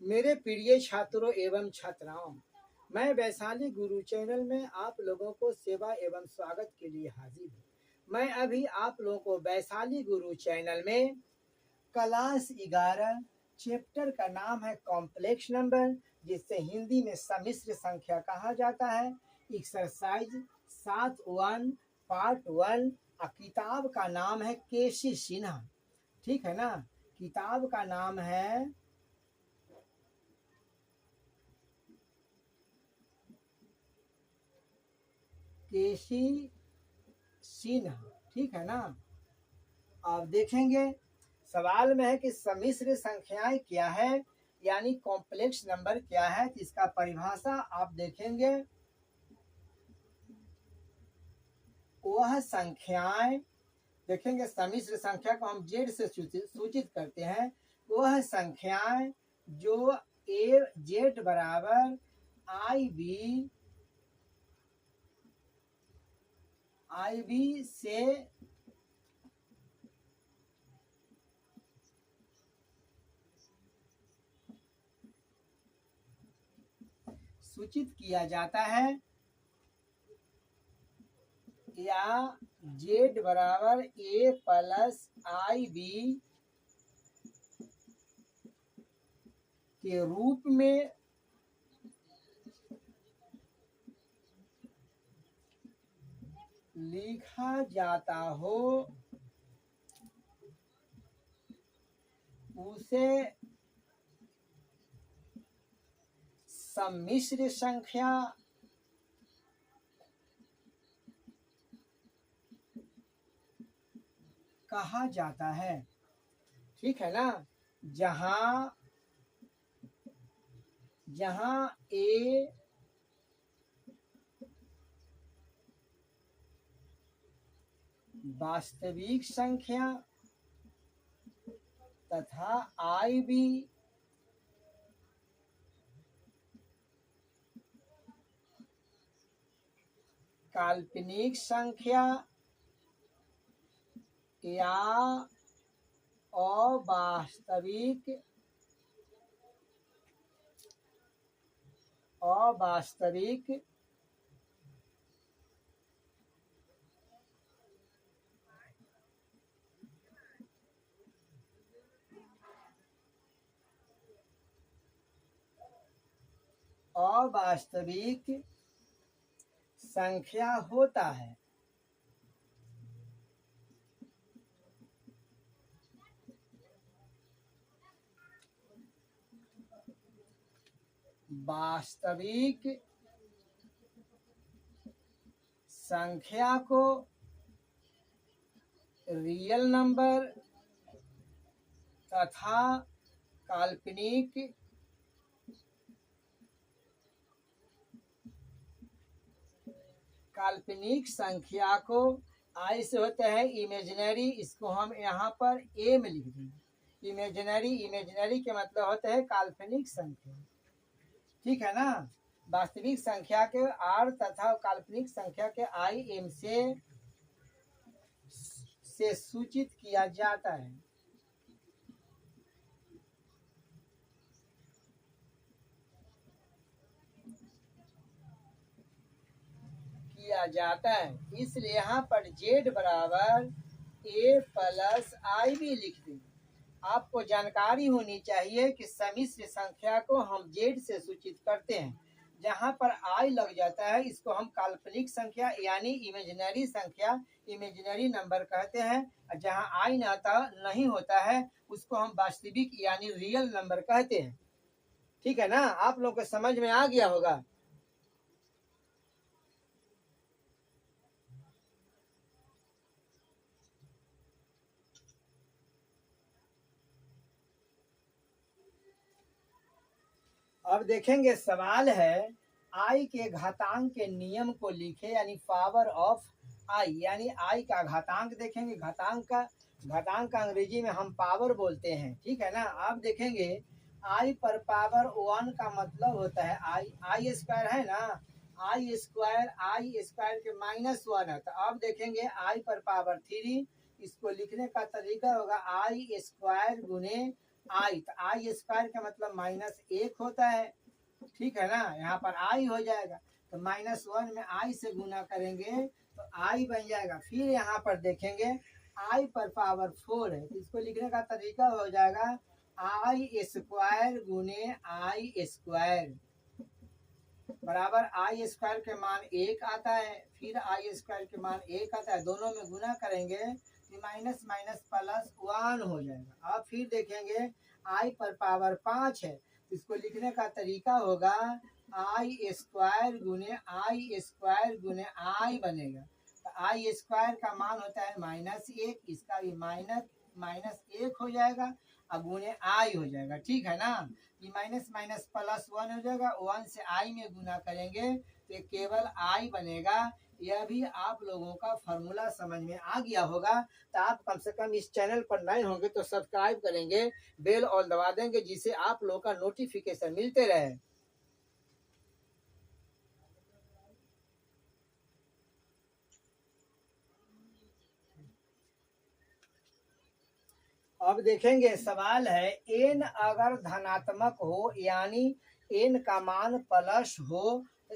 मेरे प्रिय छात्रों एवं छात्राओं, मैं वैशाली गुरु चैनल में आप लोगों को सेवा एवं स्वागत के लिए हाजिर हूँ। मैं अभी आप लोगों को वैशाली गुरु चैनल में क्लास 11 चैप्टर का नाम है कॉम्प्लेक्स नंबर, जिससे हिंदी में सम्मिश्र संख्या कहा जाता है। Exercise 7-1 part 1। किताब का नाम है केसी सिन्हा, ठीक है ना। किताब का नाम है केसी सिन्हा, ठीक है ना। आप देखेंगे सवाल में है कि सम्मिश्र संख्याएं क्या है, यानी कॉम्प्लेक्स नंबर क्या है। तो इसका परिभाषा आप देखेंगे, वह संख्याएं देखेंगे। सम्मिश्र संख्या को हम जेड से सूचित करते हैं। वह संख्याएं जो ए जेड बराबर आई बी से सूचित किया जाता है, या जेड बराबर ए प्लस आई बी के रूप में लिखा जाता हो, उसे सम्मिश्र संख्या कहा जाता है, ठीक है ना। जहां जहां ए वास्तविक संख्या तथा आई बी काल्पनिक संख्या या अवास्तविक अवास्तविक संख्या होता है। वास्तविक संख्या को रियल नंबर तथा काल्पनिक संख्या को आई से होता है इमेजिनरी, इसको हम यहाँ पर ए में लिख देंगे। इमेजिनरी के मतलब होता है काल्पनिक संख्या, ठीक है ना। वास्तविक संख्या के आर तथा काल्पनिक संख्या के आई एम से सूचित किया जाता है। इसलिए यहाँ पर जेड बराबर ए प्लस आई बी लिख देंगे। आपको जानकारी होनी चाहिए कि सम्मिश्र संख्या को हम जेड से सूचित करते हैं। जहाँ पर आई लग जाता है, इसको हम काल्पनिक संख्या यानी इमेजिनरी संख्या, इमेजिनरी नंबर कहते हैं। जहाँ आई नहीं होता है, उसको हम वास्तविक यानी रियल नंबर कहते हैं, ठीक है ना। आप लोग को समझ में आ गया होगा। अब देखेंगे सवाल है, आई के घातांक के नियम को लिखे, यानी पावर ऑफ आई, यानी आई का घातांक देखेंगे। घातांक का अंग्रेजी में हम पावर बोलते हैं, ठीक है ना। आप देखेंगे आई पर पावर 1 का मतलब होता है आई स्क्वायर है ना, आई स्क्वायर के -1 है। तो अब देखेंगे आई पर पावर 3, इसको लिखने का तरीका होगा आई स्क्वायर गुने आई, तो आई स्क्वायर का मतलब -1 होता है, ठीक है ना। यहाँ पर आई हो जाएगा, तो -1 में आई से गुना करेंगे तो आई बन जाएगा। फिर यहाँ पर देखेंगे आई पर पावर 4 है, तो इसको लिखने का तरीका हो जाएगा आई स्क्वायर गुने आई स्क्वायर बराबर आई स्क्वायर के मान 1 आता है, फिर आई स्क्वायर के मान 1 आता है, दोनों में गुना करेंगे तो माइनस माइनस प्लस 1 हो जाएगा। अब फिर देखेंगे आई पर पावर 5 है, तो इसको लिखने का तरीका होगा आई स्क्वायर गुने आई बनेगा। तो आई स्क्वायर का मान होता है -1, इसका भी -1 हो जाएगा और गुने आई हो जाएगा, ठीक है ना। ये माइनस माइनस प्लस 1 हो जाएगा, 1 से आई में गुना करेंगे तो ये केवल आई बनेगा। यह भी आप लोगों का फॉर्मूला समझ में आ गया होगा। तो आप कम से कम इस चैनल पर नए होंगे तो सब्सक्राइब करेंगे, बेल और दबा देंगे, जिससे आप लोगों का नोटिफिकेशन मिलते रहे। अब देखेंगे सवाल है एन अगर धनात्मक हो यानी एन का मान प्लस हो तो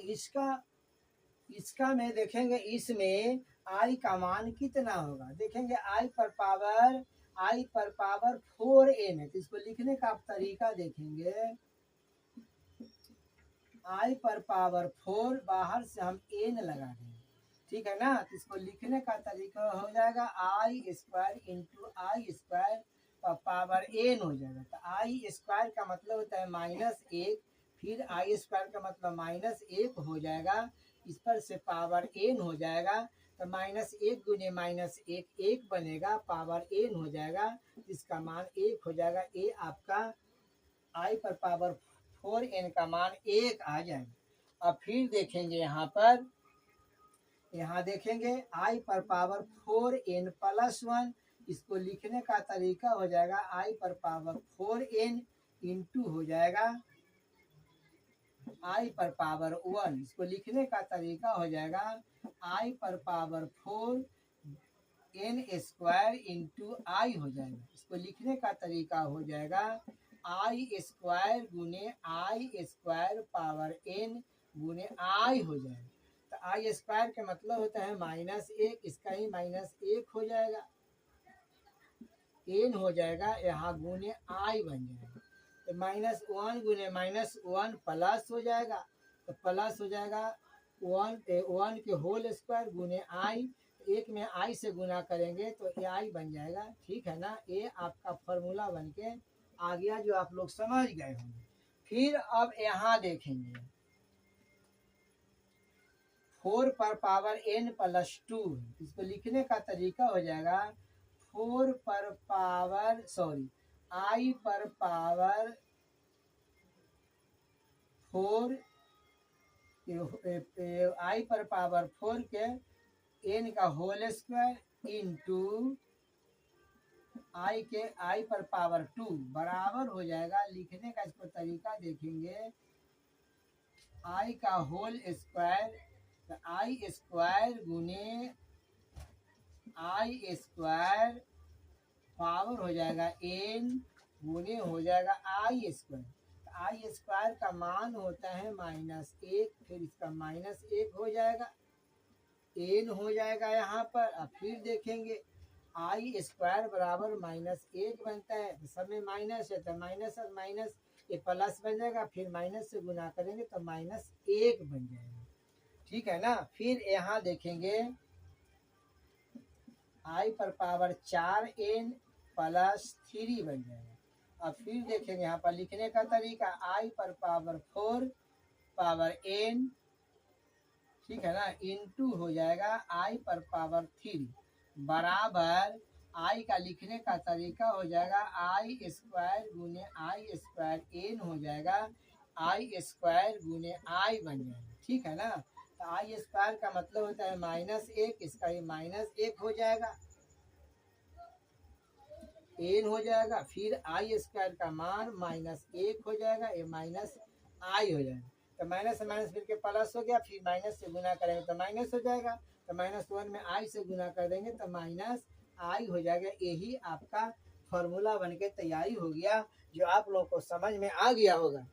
इसका में देखेंगे इसमें आई का मान कितना होगा। देखेंगे आई पर पावर 4n है, तो इसको लिखने का तरीका देखेंगे आई पर पावर 4 बाहर से हम n लगा देंगे, ठीक है ना। तो इसको लिखने का तरीका हो जाएगा आई स्क्वायर इंटू आई स्क्वायर पावर n हो जाएगा। तो आई स्क्वायर का मतलब होता है -1, फिर आई स्क्वायर का मतलब -1 हो जाएगा, इस पर से पावर n हो जाएगा। तो -1 गुने -1 1 बनेगा, पावर n हो जाएगा, इसका मान 1 हो जाएगा। ये आपका आई पर पावर 4n का मान 1 आ जाएगा। अब फिर देखेंगे यहाँ देखेंगे आई पर पावर 4n प्लस 1, इसको लिखने का तरीका हो जाएगा आई पर पावर 4n इंटू हो जाएगा आई पर पावर 1, इसको लिखने का तरीका हो जाएगा आई पर पावर 4n स्क्वायर इंटू आई हो जाएगा। इसको लिखने का तरीका हो जाएगा आई स्क्वायर गुने आई स्क्वायर पावर n गुने आई हो जाएगा। तो आई स्क्वायर का मतलब होता है -1, इसका ही -1 हो जाएगा, n हो जाएगा, यहाँ गुने आई बन जाएगा। तो -1 गुने -1 प्लस हो जाएगा, तो प्लस हो जाएगा 1 के होल स्क्वायर गुने आई, एक में आई से गुना करेंगे तो ये आई बन जाएगा, ठीक है ना। ये आपका फॉर्मूला बन के आ गया जो आप लोग समझ गए होंगे। फिर अब यहाँ देखेंगे 4 पर पावर n प्लस 2, इसको लिखने का तरीका हो जाएगा 4 पर पावर आई पर पावर 4 आई पर पावर 4 के n का होल स्क्वायर इंटू आई पर पावर 2 बराबर हो जाएगा। लिखने का इसको तरीका देखेंगे आई का होल स्क्वायर, तो आई स्क्वायर गुने आई स्क्वायर पावर हो जाएगा n गुने हो जाएगा आई स्क्वायर। आई स्क्वायर का मान होता है -1, फिर इसका -1 हो जाएगा, n हो जाएगा यहाँ पर। अब फिर देखेंगे आई स्क्वायर बराबर -1 बनता है, तो सब में माइनस है तो माइनस और माइनस ये प्लस बन जाएगा, फिर माइनस से गुना करेंगे तो -1 बन जाएगा, ठीक है ना। फिर यहाँ देखेंगे आई पर पावर 4n प्लस 3 बन जाएगा। अब फिर देखेंगे यहाँ पर लिखने का तरीका आई पर पावर 4 पावर n, ठीक है ना, इंटू हो जाएगा आई पर पावर 3 बराबर आई का लिखने का तरीका हो जाएगा आई स्क्वायर गुने आई स्क्वायर n हो जाएगा, आई स्क्वायर गुने आई बन जाएगा, ठीक है ना। तो आई स्क्वायर का मतलब होता है -1, इसका ही -1 हो जाएगा, n हो जाएगा, फिर आई स्क्वायर का मान -1 हो जाएगा, ये माइनस आई हो जाएगा। तो माइनस से माइनस फिर के प्लस हो गया, फिर माइनस से गुना करेंगे तो माइनस हो जाएगा, तो -1 में आई से गुना कर देंगे तो माइनस आई हो जाएगा। यही आपका फॉर्मूला बन के तैयारी हो गया। जो आप लोगों को समझ में आ गया होगा।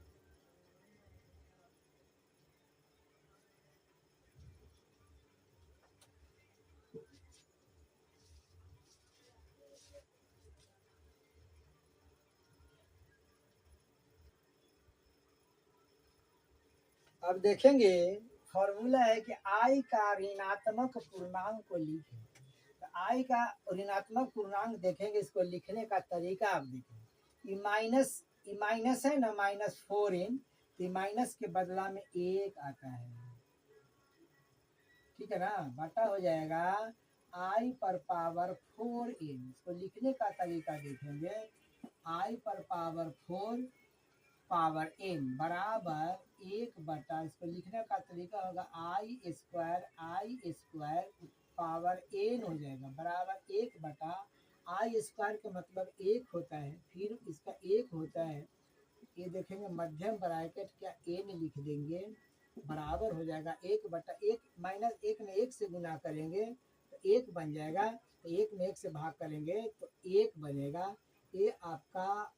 अब देखेंगे फॉर्मूला है कि आई का ऋणात्मक पूर्णांक को लिखें। तो आई का ऋणात्मक पूर्णांक देखेंगे, इसको लिखने का तरीका आप देखेंगे। ई माइनस है ना, -4n, तो माइनस के बदला में एक आता है, ठीक है ना, बटा हो जाएगा आई पर पावर 4n। इसको लिखने का तरीका देखेंगे, आई पर पावर 4 पावर n बराबर एक बटा, इसको लिखने का तरीका होगा आई स्क्वायर पावर n हो जाएगा बराबर एक बटा आई स्क्वायर का मतलब एक होता है, फिर इसका एक होता है, ये देखेंगे मध्यम ब्रैकेट क्या n लिख देंगे, बराबर हो जाएगा एक बटा एक, माइनस एक में एक से गुना करेंगे तो एक बन जाएगा, तो एक में एक से भाग करेंगे तो एक बनेगा। ये आपका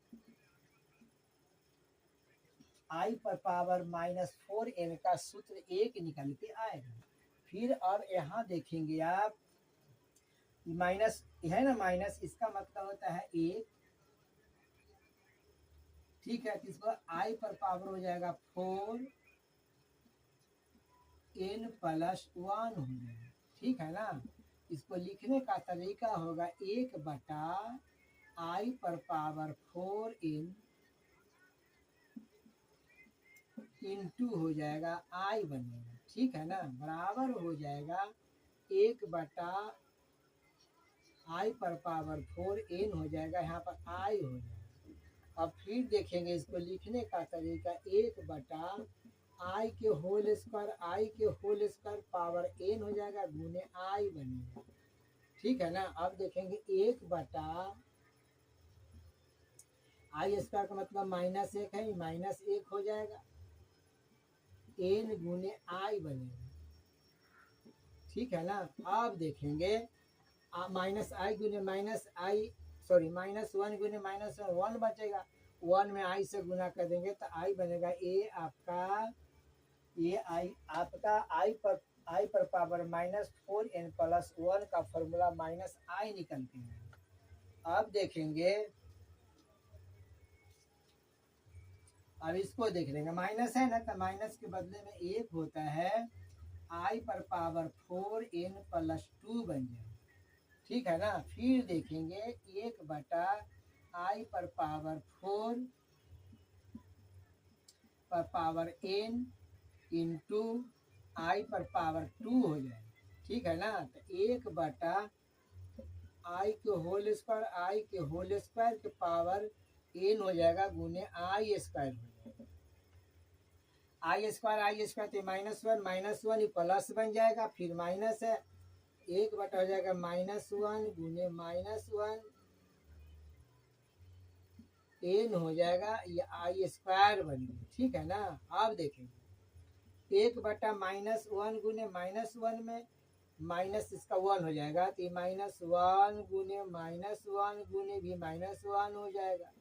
आई पर पावर -4n का सूत्र एक निकल के आएगा। फिर अब यहाँ देखेंगे आप, माइनस है ना, माइनस, इसका मतलब होता है एक, ठीक है, इसको आई पर पावर हो जाएगा 4n +1 हो जाएगा, ठीक है ना। इसको लिखने का तरीका होगा एक बटा आई पर पावर 4n इंटू हो जाएगा आई बनेगा, ठीक है ना, बराबर हो जाएगा एक बटा आई पर पावर 4n हो जाएगा, यहाँ पर आई हो जाएगा। अब फिर देखेंगे इसको लिखने का तरीका, एक बटा आई के होल स्क्वायर पावर n हो जाएगा गुने आई बनेगा, ठीक है ना। अब देखेंगे एक बटा आई स्क्वायर का मतलब -1 है, -1 हो जाएगा, n गुने आई बनेगा, ठीक है ना। अब देखेंगे -i गुने -1 गुने -1 बचेगा, 1 में आई से गुना कर देंगे तो आई बनेगा, ये आपका आई पर पावर -4n +1 का फॉर्मूला -i निकल के आएगा। अब देखेंगे, अब इसको देख लेंगे, माइनस है ना, तो माइनस के बदले में एक होता है, आई पर पावर 4n +2 बन जाए, ठीक है ना। फिर देखेंगे एक बटा आई पर पावर 4 पर पावर n इंटू आई पर पावर 2 हो जाए, ठीक है ना। तो एक बटा आई के होल स्क्वायर के पावर n हो जाएगा गुने आई स्क्वायर हो जाएगा, आई स्क्वायर तो -1 ही प्लस बन जाएगा, फिर माइनस है, एक बटा हो जाएगा -1 गुने -1 n हो जाएगा, ये आई स्क्वायर बन गया, ठीक है ना। अब देखेंगे एक बटा -1 गुने -1 में माइनस इसका 1 हो जाएगा, तो ये -1 गुने भी -1 हो जाएगा,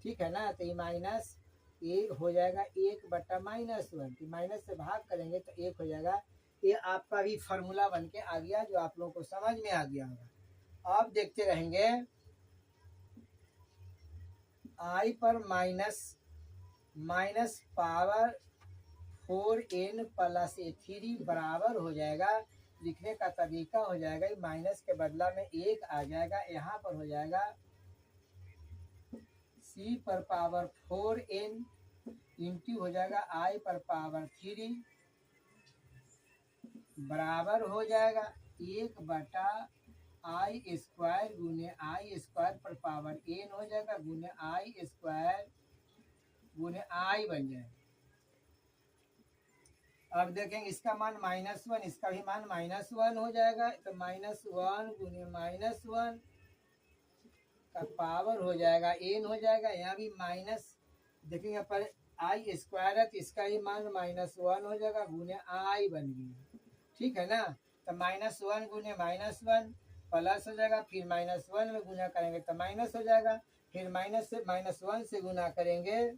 ठीक है ना। तो ये माइनस ये हो जाएगा एक बटा -1, तो माइनस से भाग करेंगे तो एक हो जाएगा। ये आपका भी फार्मूला बन के आ गया, जो आप लोगों को समझ में आ गया होगा। आप देखते रहेंगे, आई पर माइनस पावर 4n +3 बराबर हो जाएगा, लिखने का तरीका हो जाएगा, माइनस के बदला में एक आ जाएगा, यहाँ पर हो जाएगा c पर पावर 4n इंटू हो जाएगा आई पर पावर 3 बराबर हो जाएगा एक बटा आई स्क्वायर गुने आई स्क्वायर पर पावर n हो जाएगा गुने आई स्क्वायर गुने आई बन जाएगा। अब देखेंगे इसका मान -1, इसका भी मान -1 हो जाएगा, तो -1 गुने -1 का पावर हो जाएगा n हो जाएगा, यहाँ भी माइनस देखेंगे पर आई स्क्वायर है, तो इसका ही मान -1 हो जाएगा गुने आई बन गया, ठीक है ना। तो -1 गुने -1 प्लस हो जाएगा, फिर -1 में गुना करेंगे तो माइनस हो जाएगा, फिर माइनस से -1 से गुना करेंगे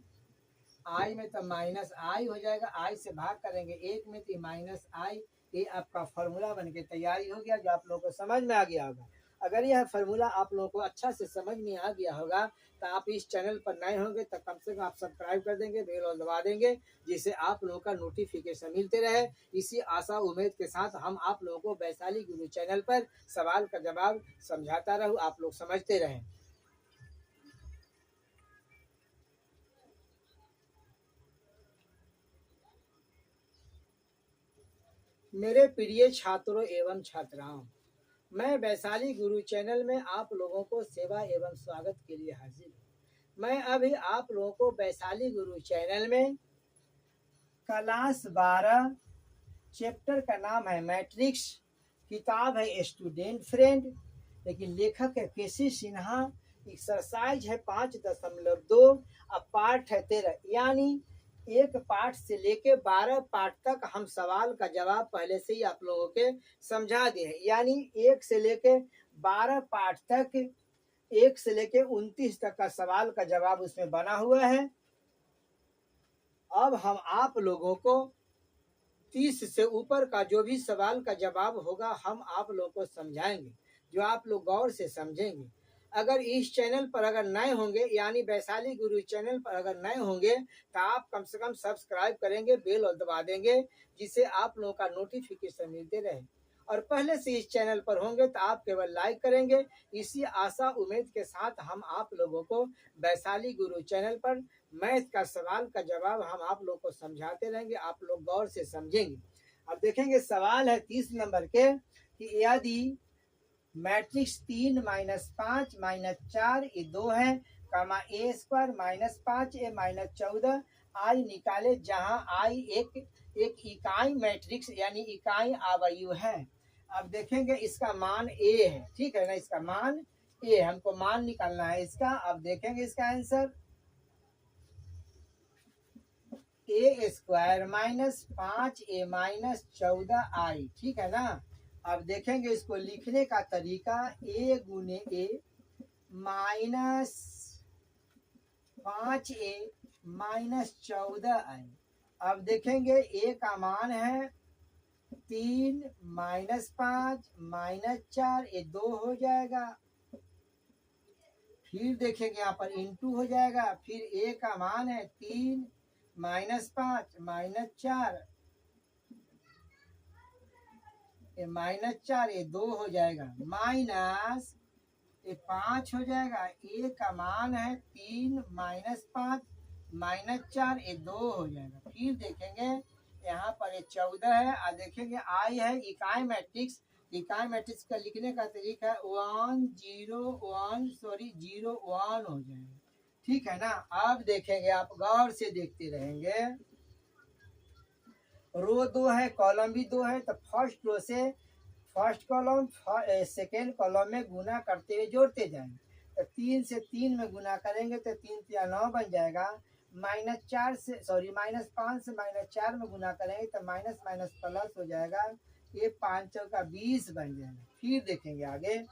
आई में तो माइनस आई हो जाएगा, आई से भाग करेंगे 1 में तो माइनस आई। ये आपका फॉर्मूला बन के तैयारी हो गया, जो आप लोगों को समझ में आ गया होगा। अगर यह फॉर्मूला आप लोगों को अच्छा से समझ में आ गया होगा तो आप इस चैनल पर नए होंगे तो कम से कम आप सब्सक्राइब कर देंगे, बेल और दबा देंगे, जिससे आप लोगों का नोटिफिकेशन मिलते रहे। इसी आशा उम्मीद के साथ हम आप लोगों को वैशाली गुरु चैनल पर सवाल का जवाब समझाता रहूं, आप लोग समझते रहें। मेरे प्रिय छात्रों एवं छात्राओं, मैं वैशाली गुरु चैनल में आप लोगों को सेवा एवं स्वागत के लिए हाजिर हूँ। मैं अभी आप लोगों को वैशाली गुरु चैनल में क्लास 12 चैप्टर का नाम है मैट्रिक्स, किताब है स्टूडेंट फ्रेंड, लेकिन लेखक है केसी सिन्हा, एक्सरसाइज है 5.2, अब पार्ट है 13, यानी एक पार्ट से लेके 12 पार्ट तक हम सवाल का जवाब पहले से ही आप लोगों के समझा दिए हैं। यानी 1 से लेके 12 पार्ट तक, 1 से लेके 29 तक का सवाल का जवाब उसमें बना हुआ है। अब हम आप लोगों को 30 से ऊपर का जो भी सवाल का जवाब होगा हम आप लोगों को समझाएंगे, जो आप लोग गौर से समझेंगे। अगर इस चैनल पर अगर नए होंगे, यानी वैशाली गुरु चैनल पर अगर नए होंगे तो आप कम से कम सब्सक्राइब करेंगे, बेल और दबा देंगे, जिससे आप लोगों का नोटिफिकेशन मिलते रहे। और पहले से इस चैनल पर होंगे तो आप केवल लाइक करेंगे। इसी आशा उम्मीद के साथ हम आप लोगों को वैशाली गुरु चैनल पर मैथ का सवाल का जवाब हम आप लोग को समझाते रहेंगे, आप लोग गौर से समझेंगे। अब देखेंगे सवाल है 30 नंबर के कि यदि मैट्रिक्स 3 -5 -4 ये 2 है, कामा ए स्क्वायर -5 ए -14 आई निकाले, जहां आई एक इकाई मैट्रिक्स यानी इकाई आव्यूह है। अब देखेंगे इसका मान ए है, ठीक है ना, इसका मान ए, हमको मान निकालना है इसका। अब देखेंगे इसका आंसर ए स्क्वायर -5 ए -14 आई, ठीक है ना। अब देखेंगे इसको लिखने का तरीका, ए गुने ए -5 ए -14 आई। अब देखेंगे ए का मान है 3 -5 -4 ये 2 हो जाएगा। फिर देखेंगे यहाँ पर इंटू हो जाएगा, फिर ए का मान है 3 -5 -4 ये -4 ये 2 हो जाएगा, माइनस ये 5 हो जाएगा। ए का मान है 3 -5 -4 ये 2 हो जाएगा। फिर देखेंगे यहाँ पर ये 14 है। और देखेंगे आई है इकाई मैट्रिक्स, इकाई मैट्रिक्स का लिखने का तरीका 1 0 1 सॉरी 0 1 हो जाएगा, ठीक है ना। अब देखेंगे, आप गौर से देखते रहेंगे, रो 2 है, कॉलम भी 2 है, तो फर्स्ट रो से फर्स्ट कॉलम सेकेंड कॉलम में गुना करते हुए जोड़ते जाएंगे। तो 3 से 3 में गुना करेंगे तो 3 3 9 बन जाएगा। -5 से -4 में गुना करेंगे तो माइनस माइनस प्लस हो जाएगा, ये 5 चौका 20 बन जाएगा। फिर देखेंगे आगे,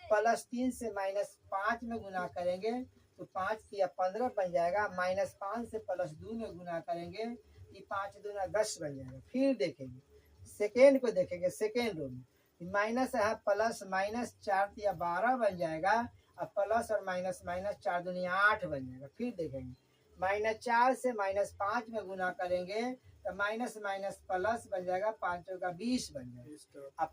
+3 से -5 में गुना करेंगे तो 5 या 15 बन जाएगा। -5 से +2 में गुना करेंगे, ये 5 दूना 10 बन जाएगा। फिर देखेंगे सेकेंड को, देखेंगे सेकेंड रो में माइनस है, प्लस माइनस 4 या 12 बन जाएगा, और प्लस और माइनस माइनस 4 दूनी 8 बन जाएगा। फिर देखेंगे -4 से -5 में गुना करेंगे तो माइनस माइनस प्लस बन जाएगा, 5 चौका 20 बन जाएगा। अब